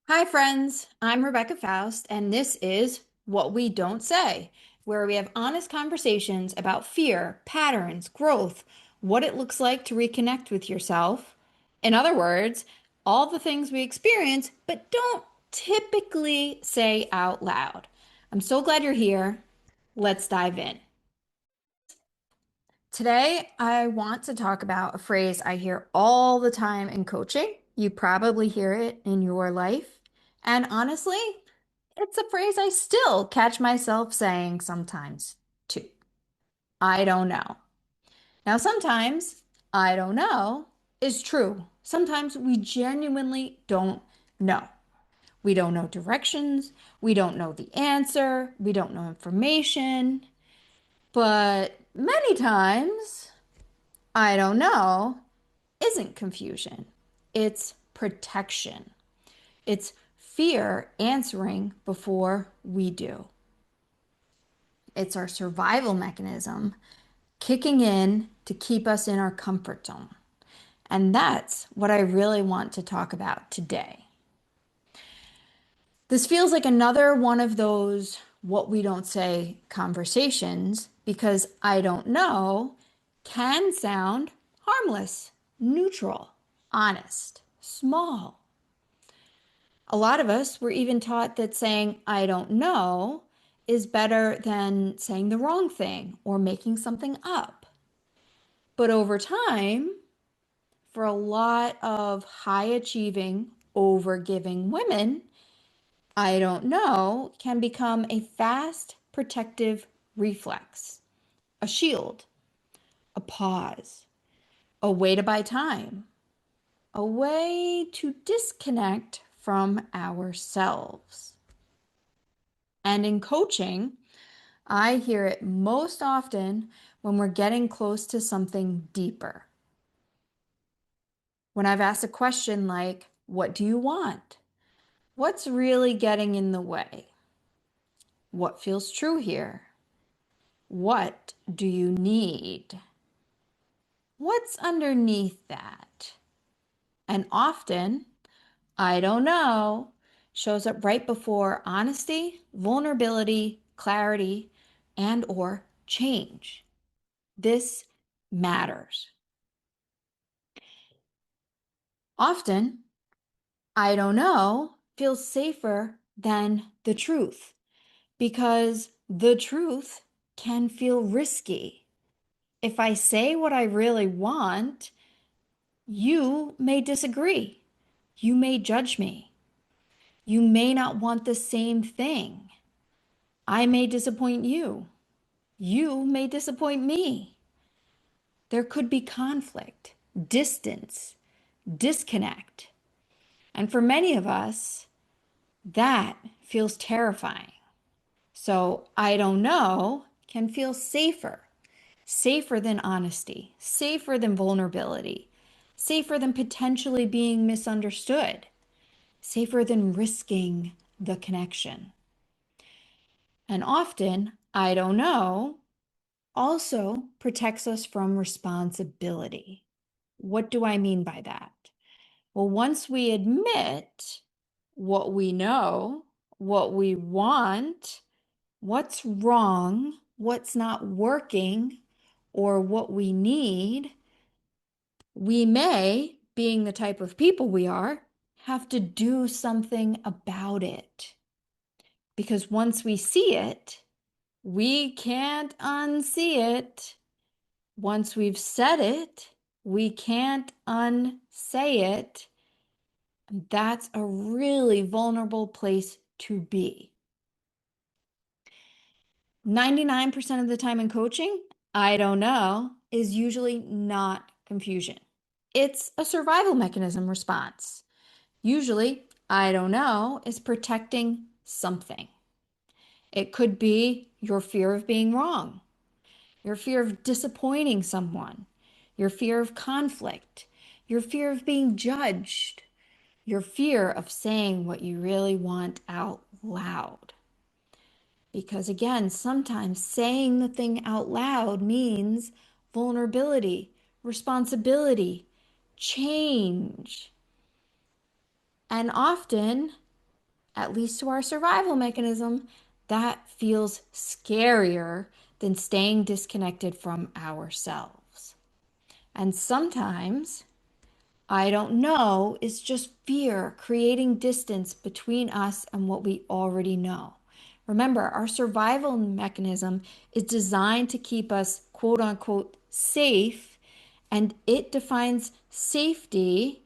Hi, friends. I'm Rebecca Faust, and this is What We Don't Say, where we have honest conversations about fear, patterns, growth, what it looks like to reconnect with yourself. In other words, all the things we experience but don't typically say out loud. I'm so glad you're here. Let's dive in. Today, I want to talk about a phrase I hear all the time in coaching. You probably hear it in your life. And honestly, it's a phrase I still catch myself saying sometimes too. I don't know. Now, sometimes I don't know is true. Sometimes we genuinely don't know. We don't know directions. We don't know the answer. We don't know information. But many times, I don't know isn't confusion. It's protection. It's fear answering before we do. It's our survival mechanism kicking in to keep us in our comfort zone. And that's what I really want to talk about today. This feels like another one of those what we don't say conversations because I don't know can sound harmless, neutral, honest, small. A lot of us were even taught that saying I don't know is better than saying the wrong thing or making something up. But over time, for a lot of high achieving, over giving women, I don't know can become a fast protective reflex, a shield, a pause, a way to buy time, a way to disconnect from ourselves. And in coaching, I hear it most often when we're getting close to something deeper. When I've asked a question like, what do you want? What's really getting in the way? What feels true here? What do you need? What's underneath that? And often, I don't know, shows up right before honesty, vulnerability, clarity, and or change. This matters. Often, I don't know feels safer than the truth because the truth can feel risky. If I say what I really want, you may disagree. You may judge me. You may not want the same thing. I may disappoint you. You may disappoint me. There could be conflict, distance, disconnect. And for many of us, that feels terrifying. So I don't know can feel safer, safer than honesty, safer than vulnerability, safer than potentially being misunderstood, safer than risking the connection. And often, I don't know also protects us from responsibility. What do I mean by that? Well, once we admit what we know, what we want, what's wrong, what's not working, or what we need, we may, being the type of people we are, have to do something about it. Because once we see it, we can't unsee it. Once we've said it, we can't unsay it. That's a really vulnerable place to be. 99% of the time in coaching, I don't know, is usually not confusion. It's a survival mechanism response. Usually, I don't know is protecting something. It could be your fear of being wrong, your fear of disappointing someone, your fear of conflict, your fear of being judged, your fear of saying what you really want out loud. Because again, sometimes saying the thing out loud means vulnerability, responsibility, change. And often at least to our survival mechanism, that feels scarier than staying disconnected from ourselves. And sometimes I don't know is just fear creating distance between us and what we already know. Remember, our survival mechanism is designed to keep us quote unquote safe, and it defines safety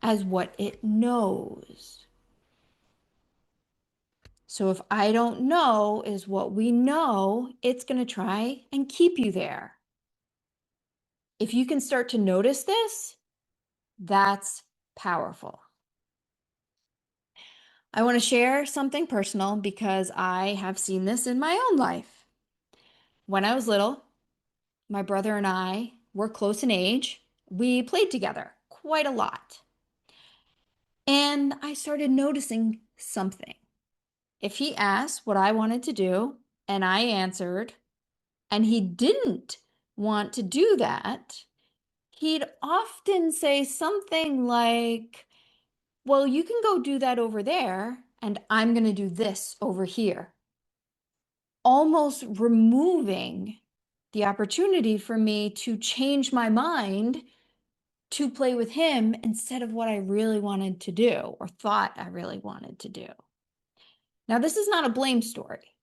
as what it knows. So if I don't know is what we know, it's going to try and keep you there. If you can start to notice this, that's powerful. I want to share something personal because I have seen this in my own life. When I was little, my brother and I were close in age. We played together quite a lot. And I started noticing something. If he asked what I wanted to do and I answered, and he didn't want to do that, he'd often say something like, well, you can go do that over there, and I'm going to do this over here. Almost removing the opportunity for me to change my mind to play with him instead of what I really wanted to do or thought I really wanted to do. Now, this is not a blame story.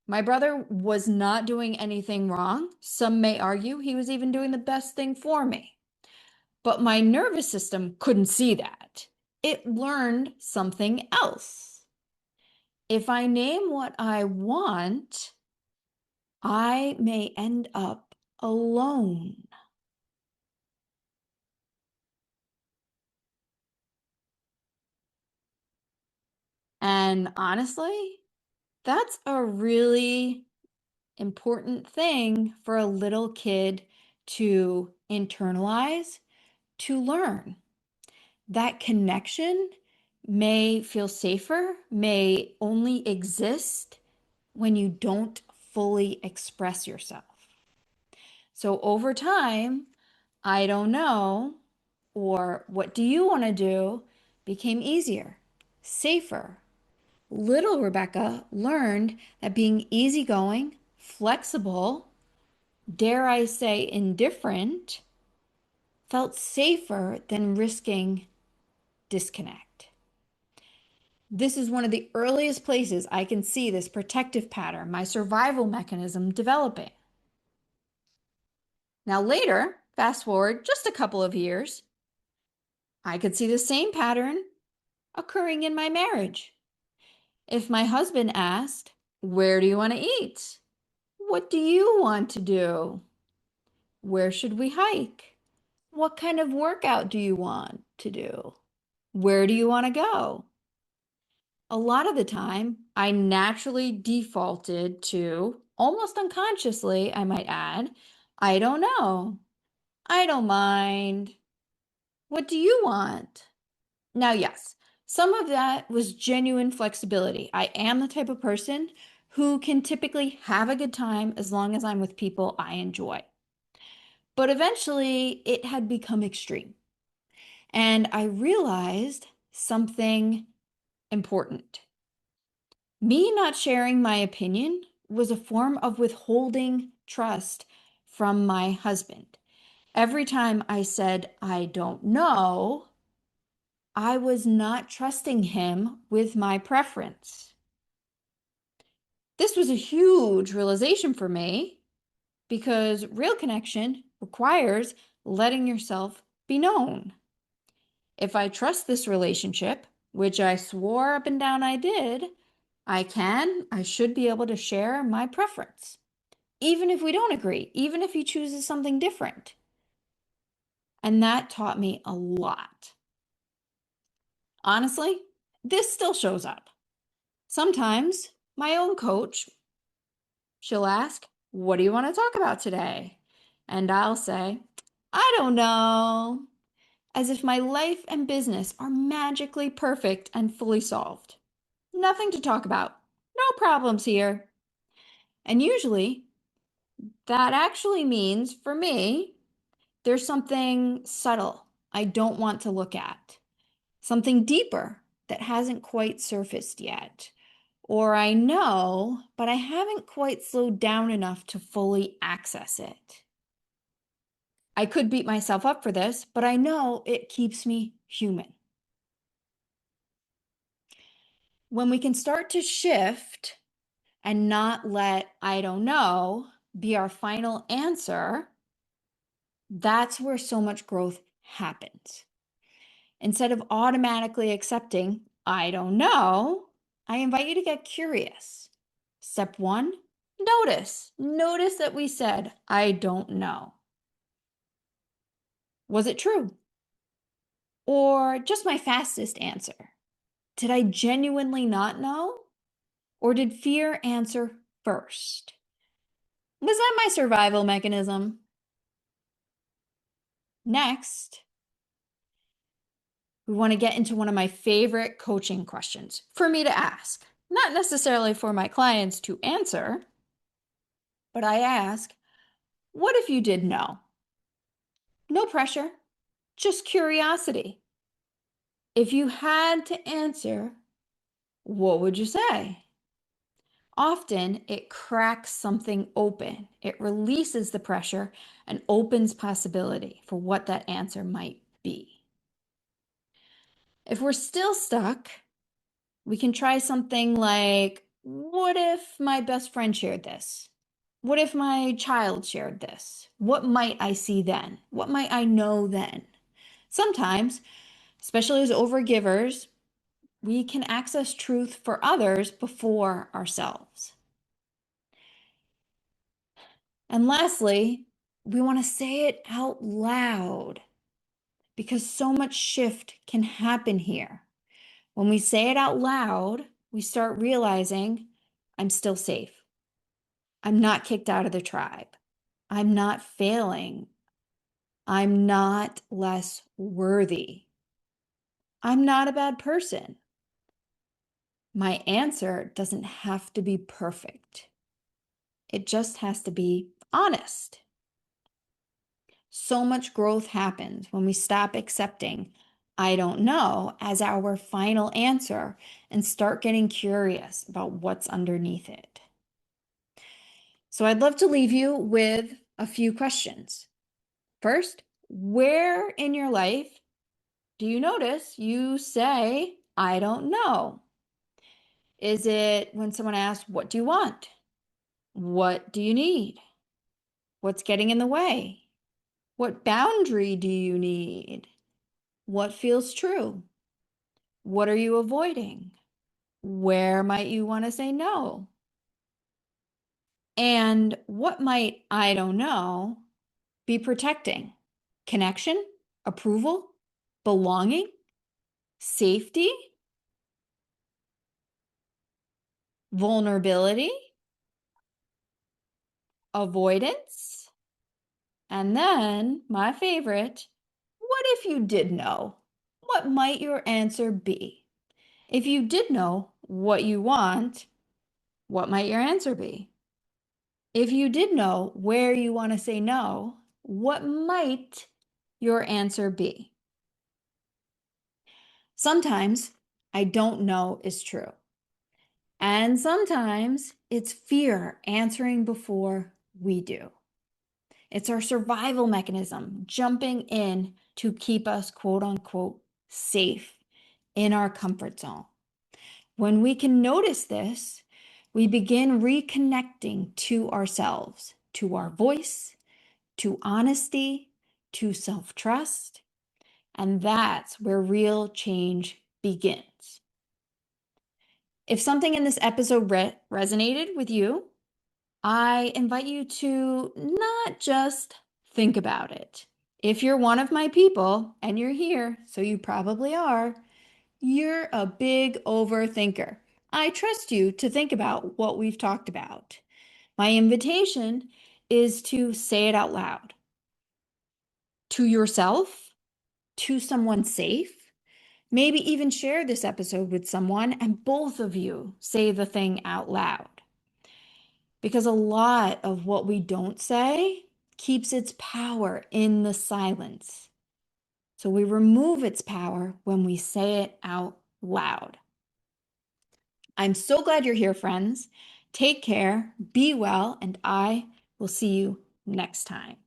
My brother was not doing anything wrong. Some may argue he was even doing the best thing for me. But my nervous system couldn't see that. It learned something else. If I name what I want, I may end up alone. And honestly, that's a really important thing for a little kid to internalize, to learn. That connection may feel safer, may only exist when you don't fully express yourself. So over time, I don't know, or what do you want to do became easier, safer. Little Rebecca learned that being easygoing, flexible, dare I say indifferent, felt safer than risking disconnect. This is one of the earliest places I can see this protective pattern, my survival mechanism developing. Now, later, fast forward just a couple of years, I could see the same pattern occurring in my marriage. If my husband asked, where do you want to eat? What do you want to do? Where should we hike? What kind of workout do you want to do? Where do you want to go? A lot of the time, I naturally defaulted to, almost unconsciously, I might add, I don't know. I don't mind. What do you want? Now, yes, some of that was genuine flexibility. I am the type of person who can typically have a good time as long as I'm with people I enjoy. But eventually, it had become extreme. And I realized something important. Me not sharing my opinion was a form of withholding trust from my husband. Every time I said, I don't know, I was not trusting him with my preference. This was a huge realization for me because real connection requires letting yourself be known. If I trust this relationship, which I swore up and down I did, I should be able to share my preference. Even if we don't agree, even if he chooses something different. And that taught me a lot. Honestly, this still shows up. Sometimes my own coach, she'll ask, what do you want to talk about today? And I'll say, I don't know, as if my life and business are magically perfect and fully solved. Nothing to talk about. No problems here. And usually that actually means for me, there's something subtle I don't want to look at, something deeper that hasn't quite surfaced yet. Or I know, but I haven't quite slowed down enough to fully access it. I could beat myself up for this, but I know it keeps me human. When we can start to shift and not let I don't know be our final answer, that's where so much growth happens. Instead of automatically accepting I don't know, I invite you to get curious. Step one, notice. Notice that we said I don't know. Was it true? Or just my fastest answer? Did I genuinely not know? Or did fear answer first? Was that my survival mechanism? Next, we want to get into one of my favorite coaching questions for me to ask. Not necessarily for my clients to answer, but I ask, what if you did know? No pressure, just curiosity. If you had to answer, what would you say? Often it cracks something open. It releases the pressure and opens possibility for what that answer might be. If we're still stuck, we can try something like, what if my best friend shared this? What if my child shared this? What might I see then? What might I know then? Sometimes, especially as overgivers, we can access truth for others before ourselves. And lastly, we want to say it out loud because so much shift can happen here. When we say it out loud, we start realizing I'm still safe. I'm not kicked out of the tribe. I'm not failing. I'm not less worthy. I'm not a bad person. My answer doesn't have to be perfect. It just has to be honest. So much growth happens when we stop accepting I don't know as our final answer and start getting curious about what's underneath it. So I'd love to leave you with a few questions. First, where in your life do you notice you say, I don't know? Is it when someone asks, what do you want? What do you need? What's getting in the way? What boundary do you need? What feels true? What are you avoiding? Where might you want to say no? And what might, I don't know, be protecting? Connection, approval, belonging, safety, vulnerability, avoidance. And then, my favorite, what if you did know? What might your answer be? If you did know what you want, what might your answer be? If you did know where you want to say no, what might your answer be? Sometimes I don't know is true. And sometimes it's fear answering before we do. It's our survival mechanism jumping in to keep us, quote unquote, safe in our comfort zone. When we can notice this, we begin reconnecting to ourselves, to our voice, to honesty, to self-trust. And that's where real change begins. If something in this episode resonated with you, I invite you to not just think about it. If you're one of my people, and you're here, so you probably are, you're a big overthinker. I trust you to think about what we've talked about. My invitation is to say it out loud to yourself, to someone safe. Maybe even share this episode with someone and both of you say the thing out loud. Because a lot of what we don't say keeps its power in the silence. So we remove its power when we say it out loud. I'm so glad you're here, friends. Take care, be well, and I will see you next time.